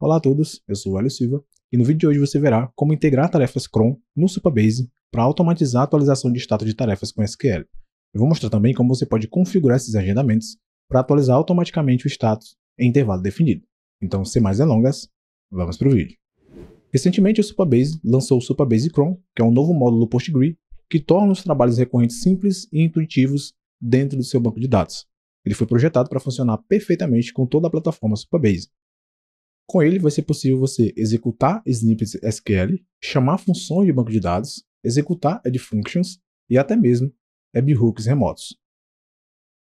Olá a todos, eu sou o Hélio Silva e no vídeo de hoje você verá como integrar tarefas cron no Supabase para automatizar a atualização de status de tarefas com SQL. Eu vou mostrar também como você pode configurar esses agendamentos para atualizar automaticamente o status em intervalo definido. Então, sem mais delongas, vamos para o vídeo. Recentemente o Supabase lançou o Supabase Cron, que é um novo módulo PostgRE que torna os trabalhos recorrentes simples e intuitivos dentro do seu banco de dados. Ele foi projetado para funcionar perfeitamente com toda a plataforma Supabase. Com ele vai ser possível você executar snippets SQL, chamar funções de banco de dados, executar add functions e até mesmo webhooks remotos.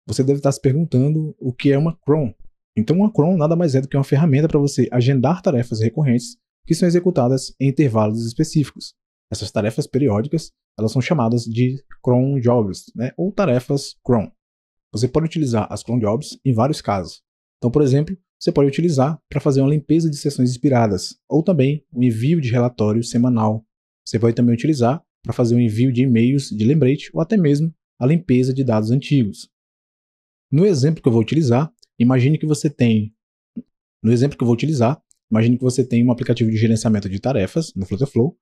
Você deve estar se perguntando o que é uma cron. Então uma cron nada mais é do que uma ferramenta para você agendar tarefas recorrentes que são executadas em intervalos específicos. Essas tarefas periódicas elas são chamadas de cron jobs, ou tarefas cron. Você pode utilizar as cron jobs em vários casos. Então, por exemplo, você pode utilizar para fazer uma limpeza de sessões expiradas, ou também o envio de relatório semanal. Você pode também utilizar para fazer o envio de e-mails de lembrete, ou até mesmo a limpeza de dados antigos. No exemplo que eu vou utilizar, imagine que você tem um aplicativo de gerenciamento de tarefas no Flutterflow.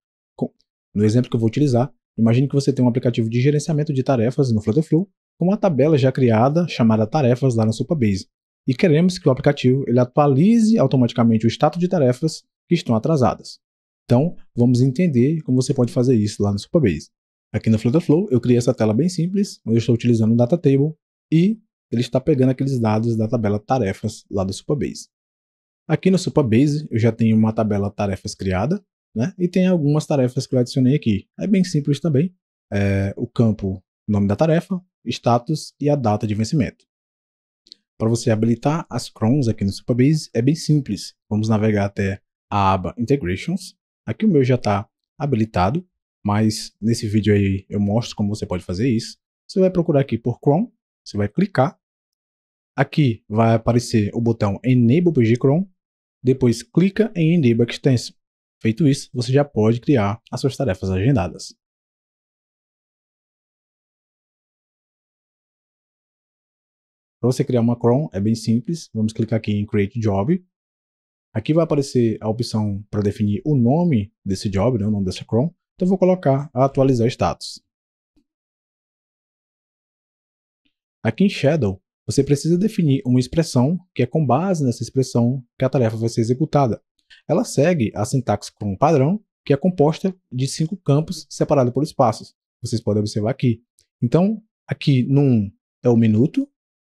No exemplo que eu vou utilizar, imagine que você tem um aplicativo de gerenciamento de tarefas no Flutterflow com uma tabela já criada chamada tarefas lá no Supabase. E queremos que o aplicativo ele atualize automaticamente o status de tarefas que estão atrasadas. Então, vamos entender como você pode fazer isso lá no Supabase. Aqui no Flutterflow, eu criei essa tela bem simples, onde eu estou utilizando um data table e ele está pegando aqueles dados da tabela tarefas lá do Supabase. Aqui no Supabase, eu já tenho uma tabela tarefas criada, e tem algumas tarefas que eu adicionei aqui. É bem simples também. O campo nome da tarefa, status e a data de vencimento. Para você habilitar as crons aqui no Supabase é bem simples. Vamos navegar até a aba Integrations. Aqui o meu já está habilitado, mas nesse vídeo aí eu mostro como você pode fazer isso. Você vai procurar aqui por cron, você vai clicar. Aqui vai aparecer o botão Enable PG Cron, depois clica em Enable Extension. Feito isso, você já pode criar as suas tarefas agendadas. Para você criar uma cron é bem simples, vamos clicar aqui em Create Job. Aqui vai aparecer a opção para definir o nome desse job, o nome dessa cron. Então eu vou colocar atualizar status. Aqui em Shadow, você precisa definir uma expressão que é com base nessa expressão que a tarefa vai ser executada. Ela segue a sintaxe cron padrão, que é composta de 5 campos separados por espaços. Vocês podem observar aqui. Então, aqui no 1 é o minuto,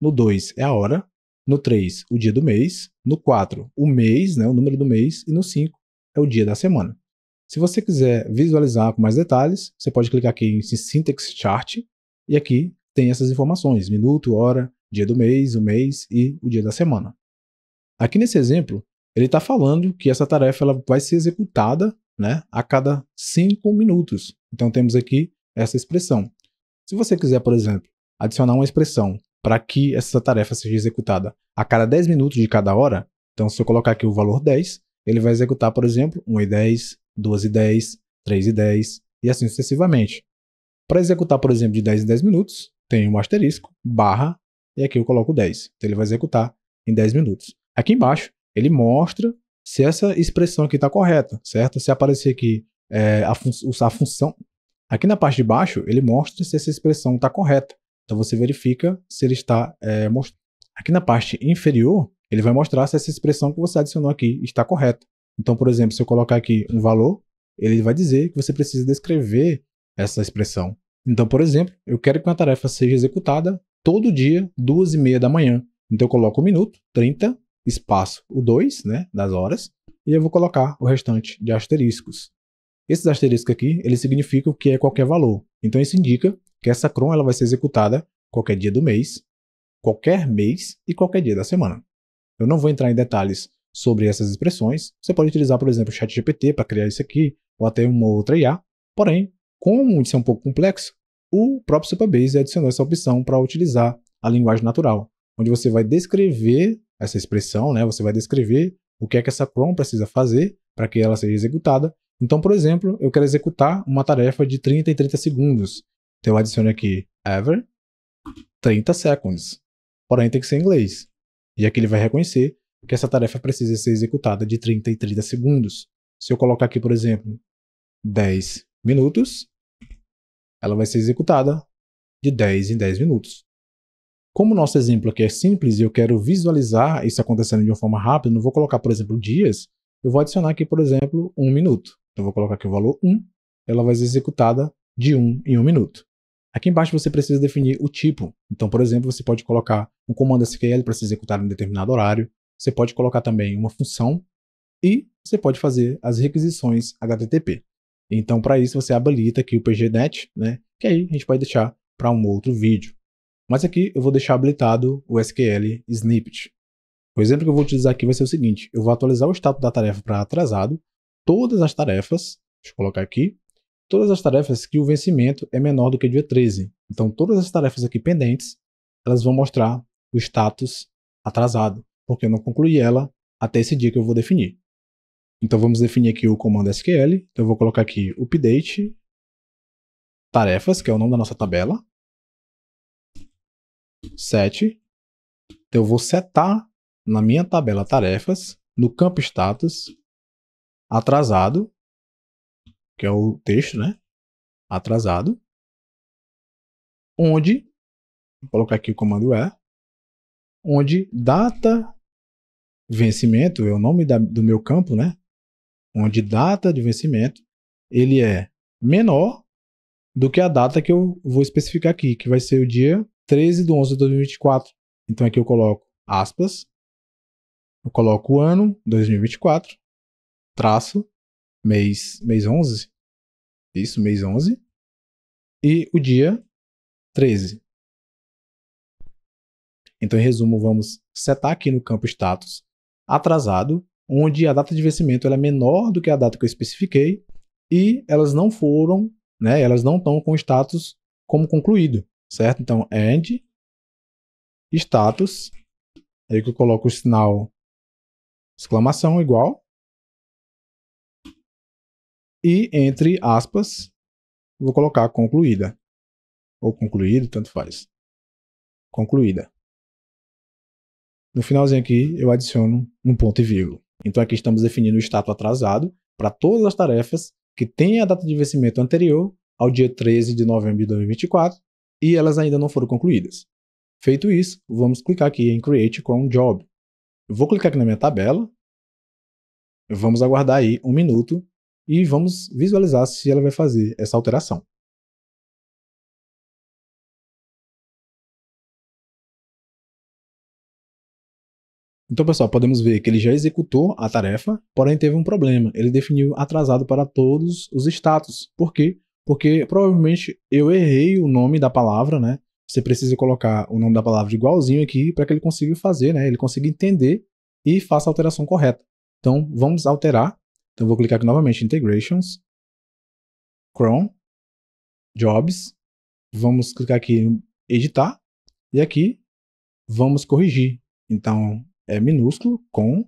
no 2 é a hora, no 3 o dia do mês, no 4 o mês, o número do mês, e no 5 é o dia da semana. Se você quiser visualizar com mais detalhes, você pode clicar aqui em Syntax Chart, e aqui tem essas informações, minuto, hora, dia do mês, o mês e o dia da semana. Aqui nesse exemplo, ele está falando que essa tarefa ela vai ser executada a cada 5 minutos. Então temos aqui essa expressão. Se você quiser, por exemplo, adicionar uma expressão para que essa tarefa seja executada a cada 10 minutos de cada hora, então se eu colocar aqui o valor 10, ele vai executar, por exemplo, 1 e 10, 2 e 10, 3 e 10 e assim sucessivamente. Para executar, por exemplo, de 10 em 10 minutos, tem um asterisco, barra, e aqui eu coloco 10. Então ele vai executar em 10 minutos. Aqui embaixo, ele mostra se essa expressão aqui está correta, certo? Se aparecer aqui a função, aqui na parte de baixo, ele mostra se essa expressão está correta. Então você verifica se ele está mostrando. Aqui na parte inferior, ele vai mostrar se essa expressão que você adicionou aqui está correta. Então, por exemplo, se eu colocar aqui um valor, ele vai dizer que você precisa descrever essa expressão. Então, por exemplo, eu quero que uma tarefa seja executada todo dia, 2h30 da manhã. Então eu coloco o minuto, 30, espaço o 2, das horas, e eu vou colocar o restante de asteriscos. Esses asteriscos aqui, eles significam que é qualquer valor. Então isso indica que essa cron ela vai ser executada qualquer dia do mês, qualquer mês e qualquer dia da semana. Eu não vou entrar em detalhes sobre essas expressões. Você pode utilizar, por exemplo, o ChatGPT para criar isso aqui, ou até uma outra IA. Porém, como isso é um pouco complexo, o próprio Supabase adicionou essa opção para utilizar a linguagem natural, onde você vai descrever essa expressão, você vai descrever o que é que essa cron precisa fazer para que ela seja executada. Então, por exemplo, eu quero executar uma tarefa de 30 em 30 segundos. Então eu adiciono aqui ever 30 seconds. Porém tem que ser em inglês. E aqui ele vai reconhecer que essa tarefa precisa ser executada de 30 em 30 segundos. Se eu colocar aqui, por exemplo, 10 minutos, ela vai ser executada de 10 em 10 minutos. Como o nosso exemplo aqui é simples e eu quero visualizar isso acontecendo de uma forma rápida, não vou colocar, por exemplo, dias, eu vou adicionar aqui, por exemplo, 1 minuto. Então, eu vou colocar aqui o valor 1, ela vai ser executada de 1 em 1 minuto. Aqui embaixo você precisa definir o tipo. Então, por exemplo, você pode colocar um comando SQL para ser executado em determinado horário, você pode colocar também uma função e você pode fazer as requisições HTTP. Então, para isso, você habilita aqui o PGNet, né, que aí a gente pode deixar para um outro vídeo. Mas aqui eu vou deixar habilitado o SQL Snippet. O exemplo que eu vou utilizar aqui vai ser o seguinte: eu vou atualizar o status da tarefa para atrasado, todas as tarefas, deixa eu colocar aqui, todas as tarefas que o vencimento é menor do que dia 13. Então, todas as tarefas aqui pendentes, elas vão mostrar o status atrasado, porque eu não concluí ela até esse dia que eu vou definir. Então, vamos definir aqui o comando SQL. Então, eu vou colocar aqui update tarefas, que é o nome da nossa tabela. Set. Então, eu vou setar na minha tabela tarefas, no campo status, atrasado, que é o texto, né? Atrasado. Onde, vou colocar aqui o comando onde data vencimento é o nome do meu campo, né? Onde data de vencimento ele é menor do que a data que eu vou especificar aqui, que vai ser o dia 13/11/2024. Então aqui eu coloco aspas, eu coloco o ano 2024, traço, mês 11, isso, mês 11, e o dia 13. Então, em resumo, vamos setar aqui no campo status atrasado, onde a data de vencimento ela é menor do que a data que eu especifiquei e elas não foram, né, elas não estão com status como concluído, certo? Então, end status, aí que eu coloco o sinal exclamação igual e entre aspas vou colocar concluída ou concluído, tanto faz. Concluída. No finalzinho aqui, eu adiciono um ponto e vírgula. Então aqui estamos definindo o status atrasado para todas as tarefas que têm a data de vencimento anterior ao dia 13 de novembro de 2024 e elas ainda não foram concluídas. Feito isso, vamos clicar aqui em Create Cron Job. Eu vou clicar aqui na minha tabela, vamos aguardar aí 1 minuto e vamos visualizar se ela vai fazer essa alteração. Então, pessoal, podemos ver que ele já executou a tarefa, porém teve um problema. Ele definiu atrasado para todos os status. Por quê? Porque provavelmente eu errei o nome da palavra, né? Você precisa colocar o nome da palavra igualzinho aqui para que ele consiga fazer, né? Ele consiga entender e faça a alteração correta. Então, vamos alterar. Então, eu vou clicar aqui novamente, Integrations, Cron, Jobs. Vamos clicar aqui em Editar. E aqui, vamos corrigir. Então, é minúsculo, com,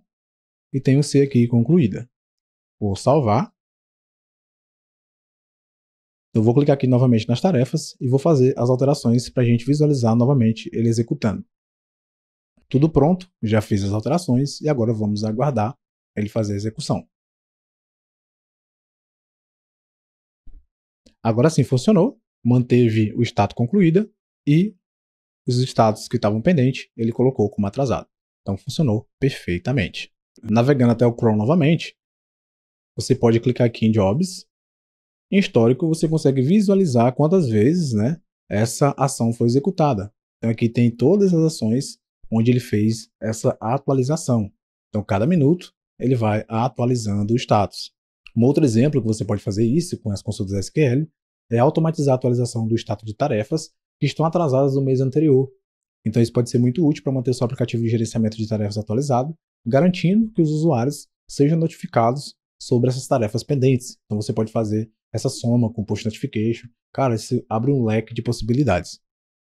e tem o C aqui, concluída. Vou salvar. Eu vou clicar aqui novamente nas tarefas e vou fazer as alterações para a gente visualizar novamente ele executando. Tudo pronto, já fiz as alterações e agora vamos aguardar ele fazer a execução. Agora sim funcionou, manteve o status concluída e os status que estavam pendentes ele colocou como atrasado. Então funcionou perfeitamente. Navegando até o Chrome novamente, você pode clicar aqui em Jobs. Em histórico, você consegue visualizar quantas vezes, né, essa ação foi executada. Então aqui tem todas as ações onde ele fez essa atualização. Então cada minuto ele vai atualizando o status. Um outro exemplo que você pode fazer isso com as consultas SQL é automatizar a atualização do status de tarefas que estão atrasadas no mês anterior. Então isso pode ser muito útil para manter o seu aplicativo de gerenciamento de tarefas atualizado, garantindo que os usuários sejam notificados sobre essas tarefas pendentes. Então você pode fazer essa soma com push notification. Cara, isso abre um leque de possibilidades.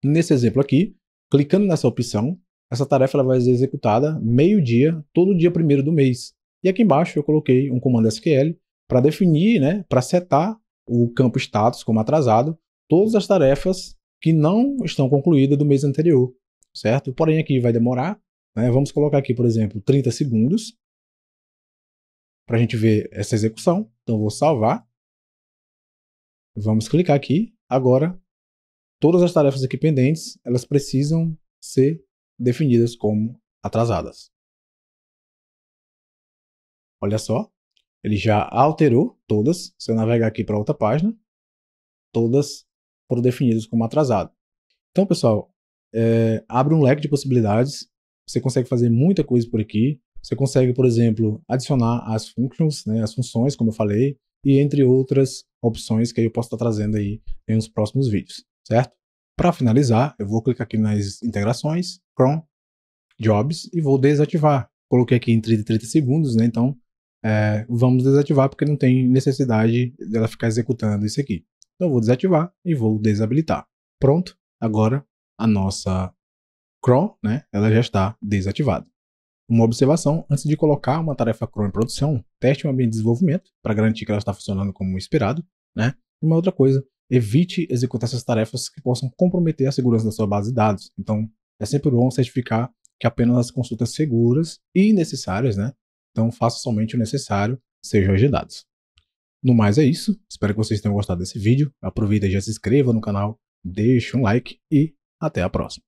Nesse exemplo aqui, clicando nessa opção, essa tarefa ela vai ser executada meio-dia, todo dia 1º do mês. E aqui embaixo eu coloquei um comando SQL para definir, né, para setar o campo status como atrasado, todas as tarefas que não estão concluídas do mês anterior, certo? Porém aqui vai demorar, né? Vamos colocar aqui, por exemplo, 30 segundos para a gente ver essa execução. Então, eu vou salvar. Vamos clicar aqui. Agora, todas as tarefas aqui pendentes, elas precisam ser definidas como atrasadas. Olha só, ele já alterou todas. Se eu navegar aqui para outra página, todas foram definidas como atrasado. Então, pessoal, abre um leque de possibilidades. Você consegue fazer muita coisa por aqui. Você consegue, por exemplo, adicionar as functions, né, as funções, como eu falei, e entre outras opções que eu posso estar trazendo aí nos próximos vídeos, certo? Para finalizar, eu vou clicar aqui nas integrações, Chrome, Jobs, e vou desativar. Coloquei aqui em 30 segundos, né? Então, vamos desativar porque não tem necessidade dela ficar executando isso aqui. Então, eu vou desativar e vou desabilitar. Pronto, agora a nossa cron, né, ela já está desativada. Uma observação, antes de colocar uma tarefa cron em produção, teste um ambiente de desenvolvimento para garantir que ela está funcionando como esperado, né? E uma outra coisa, evite executar essas tarefas que possam comprometer a segurança da sua base de dados. Então, é sempre bom certificar que apenas as consultas seguras e necessárias, né? Então, faça somente o necessário, sejam agendados. No mais é isso, espero que vocês tenham gostado desse vídeo. Aproveita e já se inscreva no canal, deixe um like e até a próxima.